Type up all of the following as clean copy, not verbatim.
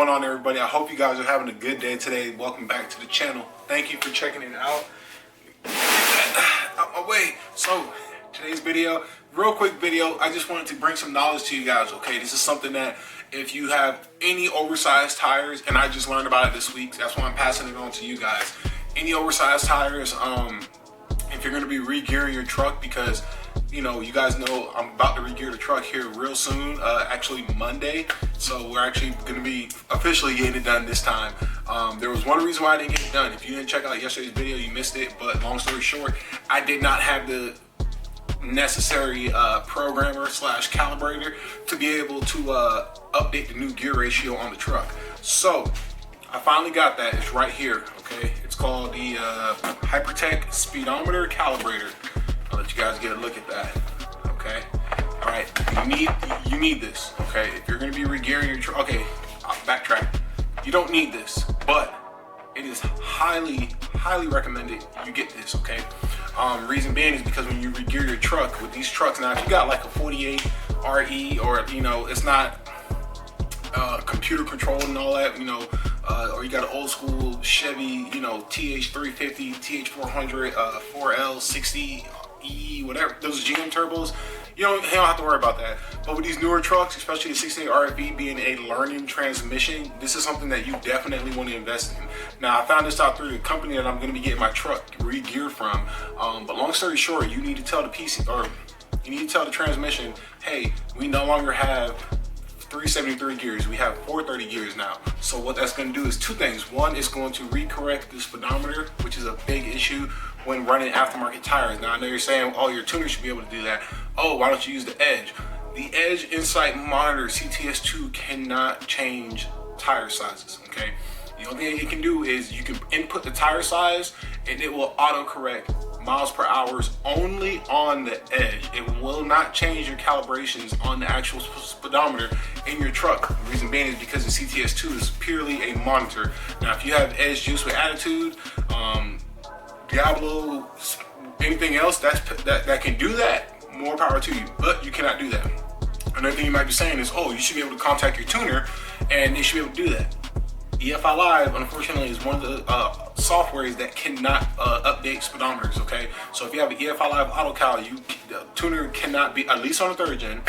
What's going on, everybody? I hope you guys are having a good day today. Welcome back to the channel. Thank you for checking it out. Get that out my way. So today's video, real quick video, I just wanted to bring some knowledge to you guys. Okay, this is something that if you have any oversized tires, and I just learned about it this week, that's why I'm passing it on to you guys. Any oversized tires, if you're going to be re-gearing your truck, because you know, you guys know I'm about to re-gear the truck here real soon, actually Monday. So we're actually going to be officially getting it done this time. There was one reason why I didn't get it done. If you didn't check out yesterday's video, you missed it. But long story short, I did not have the necessary programmer slash calibrator to be able to update the new gear ratio on the truck. So I finally got that. It's right here. Okay, it's called the Hypertech speedometer calibrator. I'll let you guys get a look at that. Okay, all right, you need this. Okay, if you're going to be re-gearing your truck, okay, I'll backtrack. You don't need this, but it is highly recommended you get this. Okay, reason being is because when you re-gear your truck with these trucks, now if you got like a 48 RE, or you know, it's not computer controlled and all that, you know, or you got an old school Chevy, you know, TH350, TH400, 4L, 60 E, whatever, those GM turbos, you don't have to worry about that. But with these newer trucks, especially the 68 RFE being a learning transmission, this is something that you definitely want to invest in. Now, I found this out through the company that I'm going to be getting my truck re-geared from. But long story short, you need to tell the PC, or you need to tell the transmission, hey, we no longer have 373 gears, we have 430 gears now. So what that's going to do is two things. One, it's going to recorrect the speedometer, which is a big issue when running aftermarket tires. Now I know you're saying, oh, your tuner should be able to do that. Oh, why don't you use the Edge? The Edge Insight Monitor CTS2 cannot change tire sizes. Okay, the only thing it can do is you can input the tire size and it will auto correct miles per hour only on the Edge. It will not change your calibrations on the actual speedometer in your truck. The reason being is because the CTS2 is purely a monitor. Now if you have Edge Juice with Attitude, Diablo, anything else that can do that, more power to you, but you cannot do that. Another thing you might be saying is, oh, you should be able to contact your tuner and they should be able to do that. EFI Live, unfortunately, is one of the softwares that cannot update speedometers. Okay, so if you have an EFI Live Auto Cal, the tuner cannot be, at least on the third gen,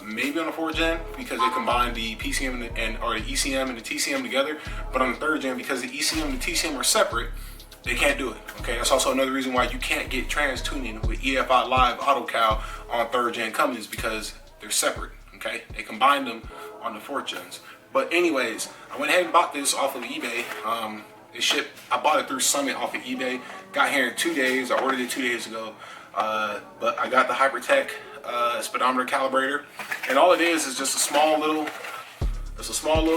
maybe on the fourth gen, because they combine the PCM or the ECM and the TCM together. But on the third gen, because the ECM and the TCM are separate, they can't do it. Okay, that's also another reason why you can't get trans tuning with EFI Live Auto Cal on third gen Cummins, because they're separate. Okay, they combine them on the fourth gens. But anyways, I went ahead and bought this off of eBay. It shipped. I bought it through Summit off of eBay. Got here in 2 days. I ordered it 2 days ago. But I got the Hypertech speedometer calibrator, and all it is just a small little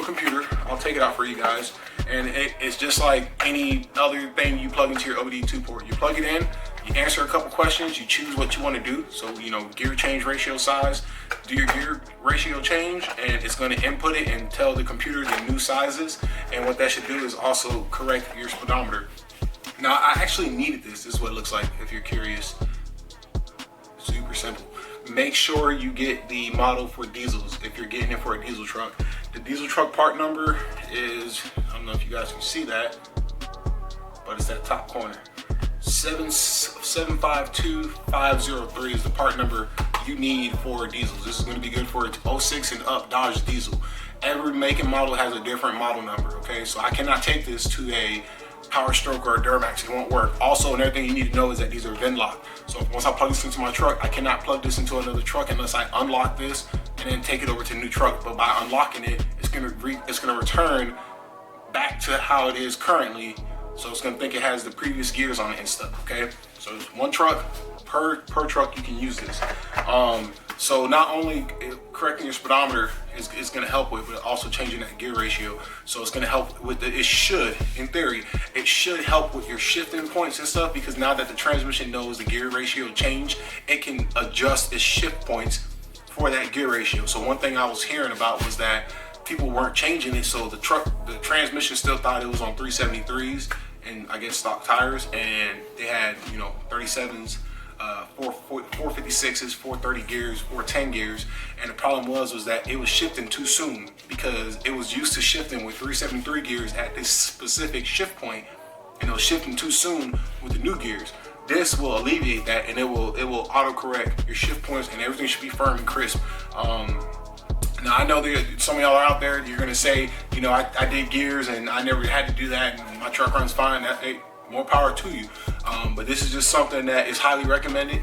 computer. I'll take it out for you guys. And it's just like any other thing you plug into your OBD2 port. You plug it in, you answer a couple questions, you choose what you want to do. So, you know, gear change ratio size, do your gear ratio change, and it's going to input it and tell the computer the new sizes. And what that should do is also correct your speedometer. Now, I actually needed this. This is what it looks like if you're curious. Super simple. Make sure you get the model for diesels if you're getting it for a diesel truck. The diesel truck part number is, I don't know if you guys can see that, but it's that top corner. 752503 is the part number you need for diesels. This is going to be good for 06 and up Dodge diesel. Every make and model has a different model number. Okay, so I cannot take this to a Power Stroke or a Duramax. It won't work. Also, another thing you need to know is that these are VIN locked. So once I plug this into my truck, I cannot plug this into another truck unless I unlock this and then take it over to the new truck. But by unlocking it, it's gonna return back to how it is currently. So it's gonna think it has the previous gears on it and stuff. Okay, so it's one truck per truck you can use this. So not only correcting your speedometer is going to help with, but also changing that gear ratio. So it's going to help with it should, in theory, it should help with your shifting points and stuff, because now that the transmission knows the gear ratio change, it can adjust its shift points for that gear ratio. So one thing I was hearing about was that people weren't changing it, so the transmission still thought it was on 373s and I guess stock tires, and they had, you know, 37s 456s, 430 gears, 410 gears, and the problem was that it was shifting too soon because it was used to shifting with 373 gears at this specific shift point, and it was shifting too soon with the new gears. This will alleviate that, and it will auto-correct your shift points, and everything should be firm and crisp. Now I know some of y'all are out there, you're gonna say, you know, I did gears and I never had to do that, and my truck runs fine. More power to you. But this is just something that is highly recommended.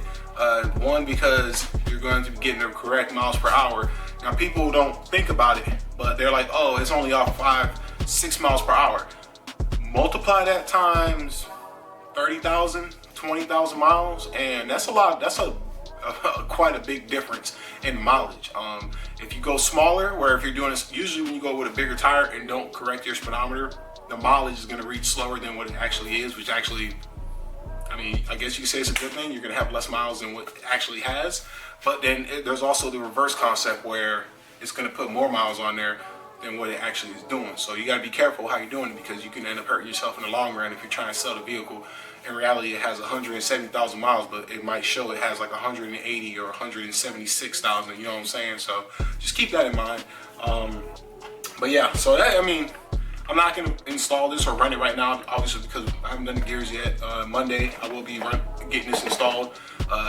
One, because you're going to be getting the correct miles per hour. Now people don't think about it, but they're like, oh, it's only off 5-6 miles per hour. Multiply that times 30,000, 20,000 miles, and that's a lot. That's quite a big difference in mileage. If you go smaller, where if you're doing this, usually when you go with a bigger tire and don't correct your speedometer, the mileage is going to reach slower than what it actually is, which actually, I mean, I guess you say it's a good thing. You're going to have less miles than what it actually has. But then there's also the reverse concept where it's going to put more miles on there than what it actually is doing. So you got to be careful how you're doing it, because you can end up hurting yourself in the long run if you're trying to sell the vehicle. In reality, it has 170,000 miles, but it might show it has like 180 or 176,000. You know what I'm saying? So just keep that in mind. But yeah, so that, I mean, I'm not going to install this or run it right now, obviously, because I haven't done the gears yet. Monday, I will be getting this installed,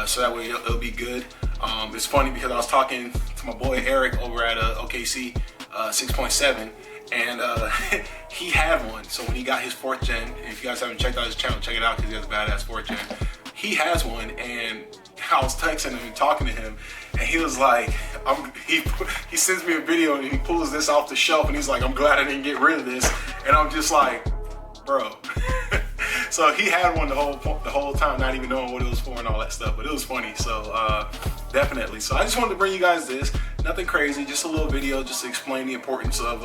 so that way it'll be good. It's funny because I was talking to my boy Eric over at OKC 6.7, and he had one. So when he got his 4th gen, if you guys haven't checked out his channel, check it out because he has a badass 4th gen. He has one, and I was texting him and talking to him, and he was like, he sends me a video and he pulls this off the shelf, and he's like, I'm glad I didn't get rid of this. And I'm just like, bro. So he had one the whole time, not even knowing what it was for and all that stuff, but it was funny. So definitely. So I just wanted to bring you guys this. Nothing crazy, just a little video just to explain the importance of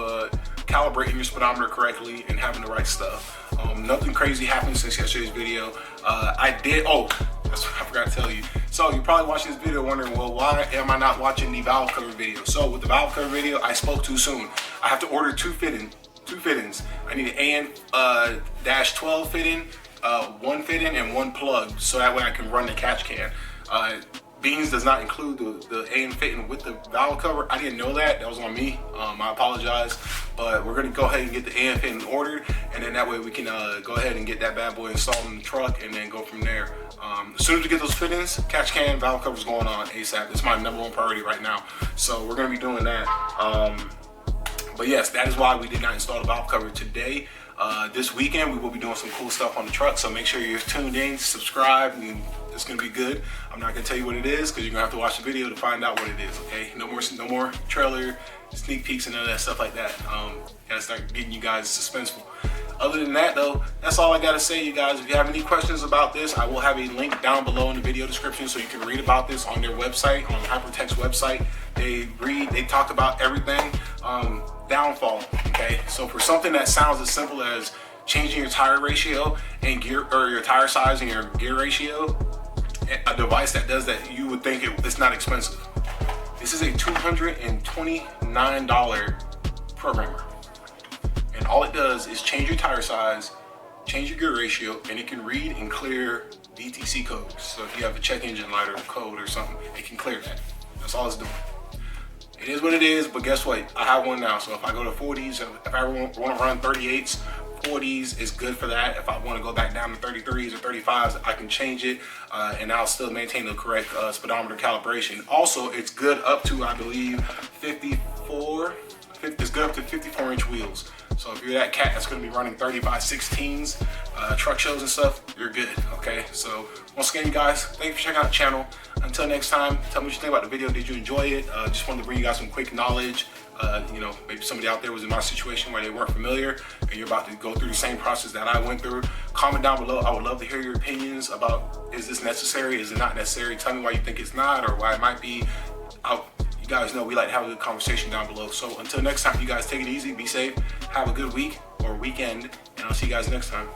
calibrating your speedometer correctly and having the right stuff. Nothing crazy happened since yesterday's video. That's what I forgot to tell you. So you're probably watching this video wondering, well, why am I not watching the valve cover video? So with the valve cover video, I spoke too soon. I have to order two fittings. I need an AN-12 fitting, one fitting, and one plug, so that way I can run the catch can. Beans does not include the AN fitting with the valve cover. I didn't know that. That was on me. I apologize. But we're going to go ahead and get the AN fitting ordered, and then that way we can go ahead and get that bad boy installed in the truck and then go from there. As soon as we get those fittings, catch can, valve cover's going on ASAP. It's my #1 priority right now. So we're going to be doing that. But yes, that is why we did not install the valve cover today. This weekend we will be doing some cool stuff on the truck, so make sure you're tuned in, subscribe, and it's gonna be good. I'm not gonna tell you what it is because you're gonna have to watch the video to find out what it is. Okay, no more trailer sneak peeks and none of that stuff like that. Gotta start getting you guys suspenseful. Other than that though, that's all I gotta say, you guys. If you have any questions about this, I will have a link down below in the video description so you can read about this on their website, on Hypertech's website. They talk about everything. Downfall, okay? So for something that sounds as simple as changing your tire ratio and your tire size and your gear ratio, a device that does that, you would think it's not expensive. This is a $229 programmer. And all it does is change your tire size, change your gear ratio, and it can read and clear DTC codes. So if you have a check engine light or a code or something, it can clear that. That's all it's doing. It is what it is, but guess what? I have one now, so if I go to 40s, if I want to run 38s, 40s is good for that. If I want to go back down to 33s or 35s, I can change it, and I'll still maintain the correct speedometer calibration. Also, it's good up to, I believe, 54. It's good up to 54-inch wheels. So if you're that cat that's going to be running 30x16s, truck shows and stuff, you're good, okay? So once again, you guys, thank you for checking out the channel. Until next time, tell me what you think about the video. Did you enjoy it? Just wanted to bring you guys some quick knowledge. You know, maybe somebody out there was in my situation where they weren't familiar and you're about to go through the same process that I went through. Comment down below. I would love to hear your opinions about, is this necessary? Is it not necessary? Tell me why you think it's not or why it might be. You guys know we like to have a good conversation down below. So until next time, you guys take it easy, be safe, have a good week or weekend, and I'll see you guys next time.